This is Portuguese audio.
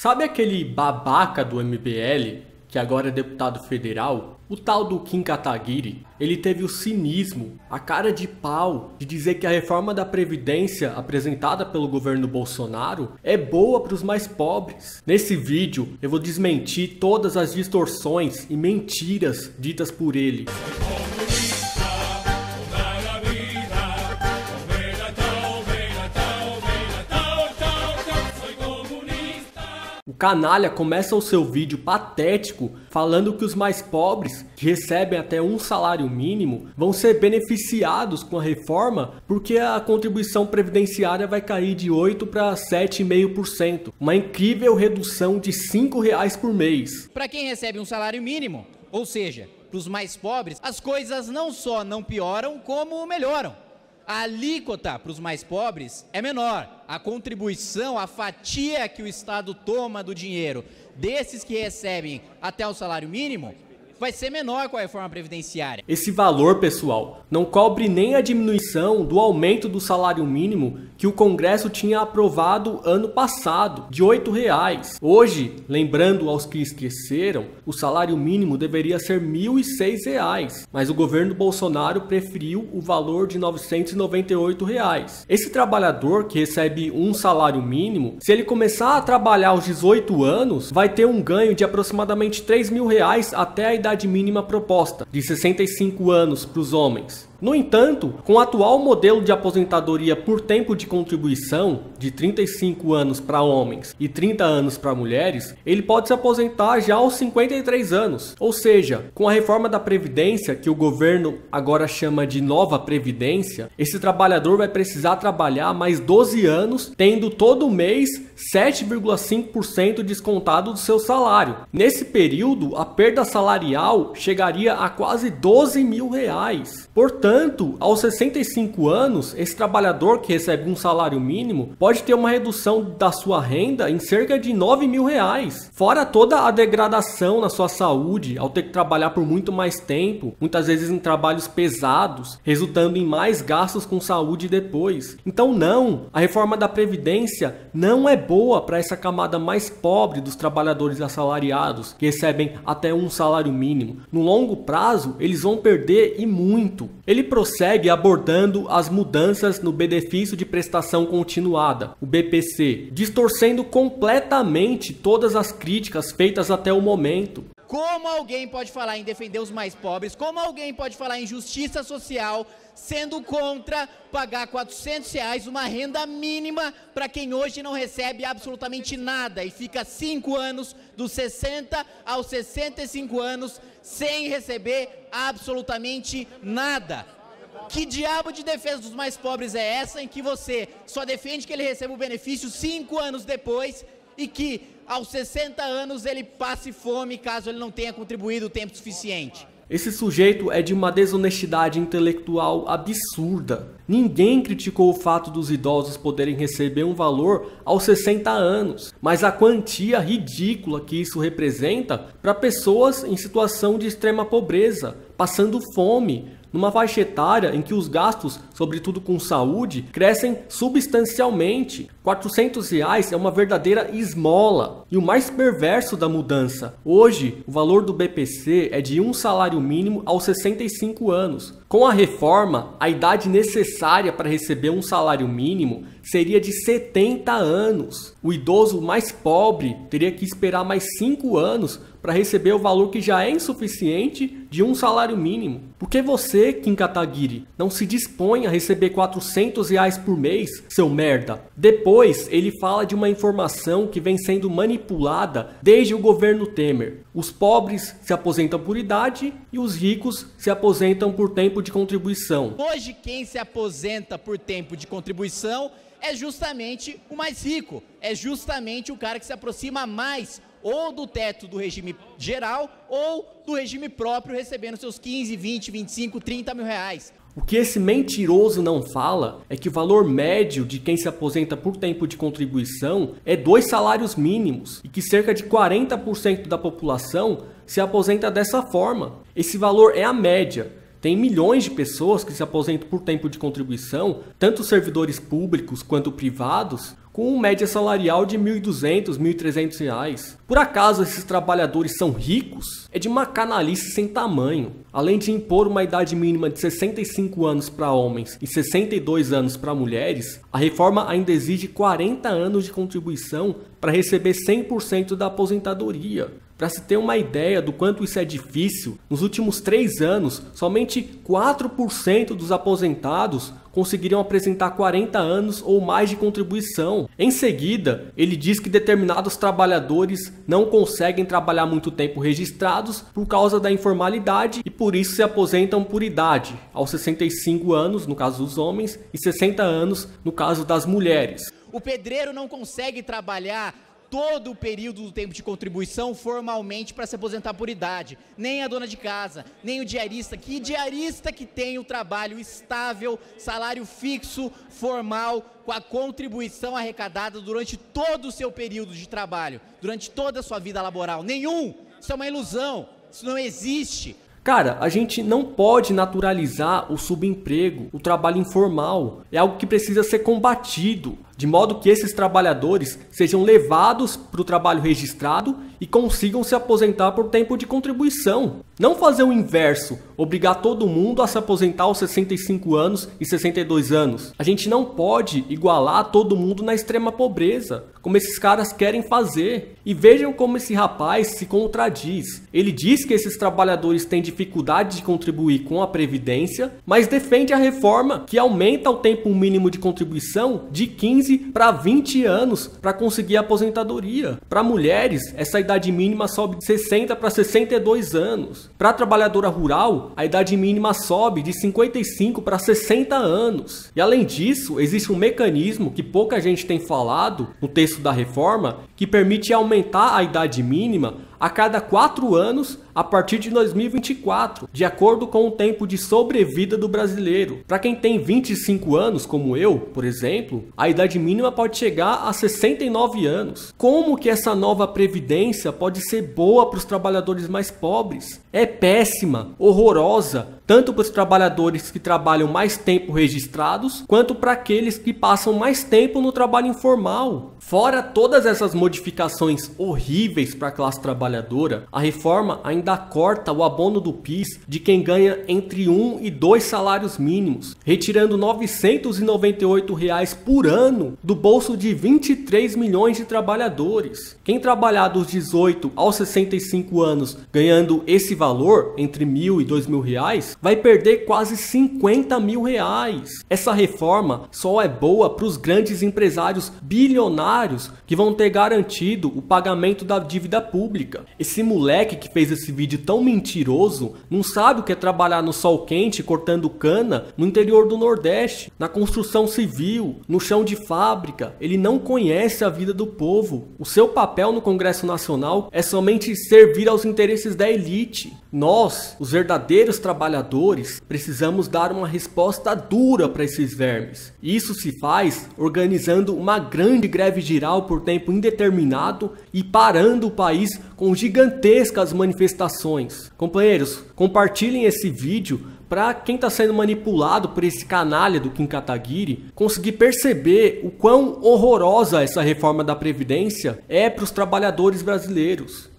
Sabe aquele babaca do MBL, que agora é deputado federal? O tal do Kim Kataguiri. Ele teve o cinismo, a cara de pau, de dizer que a reforma da Previdência apresentada pelo governo Bolsonaro é boa para os mais pobres. Nesse vídeo eu vou desmentir todas as distorções e mentiras ditas por ele. O canalha começa o seu vídeo patético falando que os mais pobres, que recebem até um salário mínimo, vão ser beneficiados com a reforma porque a contribuição previdenciária vai cair de 8% para 7,5%. Uma incrível redução de R$5 por mês. Para quem recebe um salário mínimo, ou seja, para os mais pobres, as coisas não só não pioram, como melhoram. A alíquota para os mais pobres é menor. A contribuição, a fatia que o Estado toma do dinheiro desses que recebem até o salário mínimo vai ser menor com a reforma previdenciária. Esse valor, pessoal, não cobre nem a diminuição do aumento do salário mínimo que o Congresso tinha aprovado ano passado, de R$8. Hoje, lembrando aos que esqueceram, o salário mínimo deveria ser R$1.006, mas o governo Bolsonaro preferiu o valor de R$998. Esse trabalhador que recebe um salário mínimo, se ele começar a trabalhar aos 18 anos, vai ter um ganho de aproximadamente R$3.000 até a idade mínima proposta, de 65 anos para os homens. No entanto, com o atual modelo de aposentadoria por tempo de contribuição, de 35 anos para homens e 30 anos para mulheres, ele pode se aposentar já aos 53 anos. Ou seja, com a reforma da Previdência, que o governo agora chama de Nova Previdência, esse trabalhador vai precisar trabalhar mais 12 anos, tendo todo mês 7,5% descontado do seu salário. Nesse período, a perda salarial chegaria a quase R$12.000. Portanto, aos 65 anos, esse trabalhador que recebe um salário mínimo pode ter uma redução da sua renda em cerca de R$9.000. Fora toda a degradação na sua saúde, ao ter que trabalhar por muito mais tempo, muitas vezes em trabalhos pesados, resultando em mais gastos com saúde depois. Então não, a reforma da Previdência não é boa para essa camada mais pobre dos trabalhadores assalariados, que recebem até um salário mínimo. No longo prazo, eles vão perder e muito. Ele prossegue abordando as mudanças no benefício de prestação continuada, o BPC, distorcendo completamente todas as críticas feitas até o momento. Como alguém pode falar em defender os mais pobres? Como alguém pode falar em justiça social sendo contra pagar R$400 uma renda mínima para quem hoje não recebe absolutamente nada e fica 5 anos, dos 60 aos 65 anos, sem receber absolutamente nada? Que diabo de defesa dos mais pobres é essa em que você só defende que ele receba o benefício 5 anos depois e que aos 60 anos ele passe fome caso ele não tenha contribuído o tempo suficiente? Esse sujeito é de uma desonestidade intelectual absurda. Ninguém criticou o fato dos idosos poderem receber um valor aos 60 anos, mas a quantia ridícula que isso representa para pessoas em situação de extrema pobreza, passando fome, numa faixa etária em que os gastos, sobretudo com saúde, crescem substancialmente. R$400 é uma verdadeira esmola. E o mais perverso da mudança, hoje o valor do BPC é de um salário mínimo aos 65 anos. Com a reforma, a idade necessária para receber um salário mínimo seria de 70 anos. O idoso mais pobre teria que esperar mais 5 anos para receber o valor que já é insuficiente de um salário mínimo. Por que você, Kim Kataguiri, não se dispõe a receber R$400 por mês, seu merda? Depois, ele fala de uma informação que vem sendo manipulada desde o governo Temer. Os pobres se aposentam por idade e os ricos se aposentam por tempo de contribuição. Hoje, quem se aposenta por tempo de contribuição é justamente o mais rico, é justamente o cara que se aproxima mais ou do teto do regime geral ou do regime próprio, recebendo seus 15, 20, 25, 30 mil reais. O que esse mentiroso não fala é que o valor médio de quem se aposenta por tempo de contribuição é 2 salários mínimos e que cerca de 40% da população se aposenta dessa forma. Esse valor é a média. Tem milhões de pessoas que se aposentam por tempo de contribuição, tanto servidores públicos quanto privados, com média salarial de R$ 1.200, R$ 1.300. Por acaso esses trabalhadores são ricos? É de uma canalice sem tamanho. Além de impor uma idade mínima de 65 anos para homens e 62 anos para mulheres, a reforma ainda exige 40 anos de contribuição para receber 100% da aposentadoria. Para se ter uma ideia do quanto isso é difícil, nos últimos 3 anos, somente 4% dos aposentados conseguiriam apresentar 40 anos ou mais de contribuição. Em seguida, ele diz que determinados trabalhadores não conseguem trabalhar muito tempo registrados por causa da informalidade e por isso se aposentam por idade, aos 65 anos, no caso dos homens, e 60 anos, no caso das mulheres. O pedreiro não consegue trabalhar todo o período do tempo de contribuição formalmente para se aposentar por idade, nem a dona de casa, nem o diarista. Que diarista que tem o trabalho estável, salário fixo, formal, com a contribuição arrecadada durante todo o seu período de trabalho, durante toda a sua vida laboral? Nenhum! Isso é uma ilusão, isso não existe. Cara, a gente não pode naturalizar o subemprego, o trabalho informal. É algo que precisa ser combatido, de modo que esses trabalhadores sejam levados para o trabalho registrado e consigam se aposentar por tempo de contribuição. Não fazer o inverso, obrigar todo mundo a se aposentar aos 65 anos e 62 anos. A gente não pode igualar todo mundo na extrema pobreza, como esses caras querem fazer. E vejam como esse rapaz se contradiz. Ele diz que esses trabalhadores têm dificuldade de contribuir com a Previdência, mas defende a reforma que aumenta o tempo mínimo de contribuição de 15 para 20 anos para conseguir a aposentadoria. Para mulheres, essa idade mínima sobe de 60 para 62 anos. Para a trabalhadora rural, a idade mínima sobe de 55 para 60 anos. E além disso, existe um mecanismo que pouca gente tem falado no texto da reforma, que permite aumentar a idade mínima a cada 4 anos a partir de 2024, de acordo com o tempo de sobrevida do brasileiro. Para quem tem 25 anos, como eu, por exemplo, a idade mínima pode chegar a 69 anos. Como que essa nova previdência pode ser boa para os trabalhadores mais pobres? É péssima, horrorosa, tanto para os trabalhadores que trabalham mais tempo registrados, quanto para aqueles que passam mais tempo no trabalho informal. Fora todas essas modificações horríveis para a classe trabalhadora, a reforma ainda corta o abono do PIS de quem ganha entre 1 e 2 salários mínimos, retirando R$ 998 por ano do bolso de 23 milhões de trabalhadores. Quem trabalhar dos 18 aos 65 anos ganhando esse valor, entre R$ 1.000 e R$ 2.000, vai perder quase R$ 50 mil. Essa reforma só é boa para os grandes empresários bilionários que vão ter garantido o pagamento da dívida pública. Esse moleque que fez esse vídeo tão mentiroso não sabe o que é trabalhar no sol quente cortando cana no interior do Nordeste, na construção civil, no chão de fábrica. Ele não conhece a vida do povo. O seu papel no Congresso Nacional é somente servir aos interesses da elite. Nós, os verdadeiros trabalhadores, precisamos dar uma resposta dura para esses vermes. Isso se faz organizando uma grande greve geral por tempo indeterminado e parando o país com gigantescas manifestações. Companheiros, compartilhem esse vídeo para quem está sendo manipulado por esse canalha do Kim Kataguiri conseguir perceber o quão horrorosa essa reforma da Previdência é para os trabalhadores brasileiros.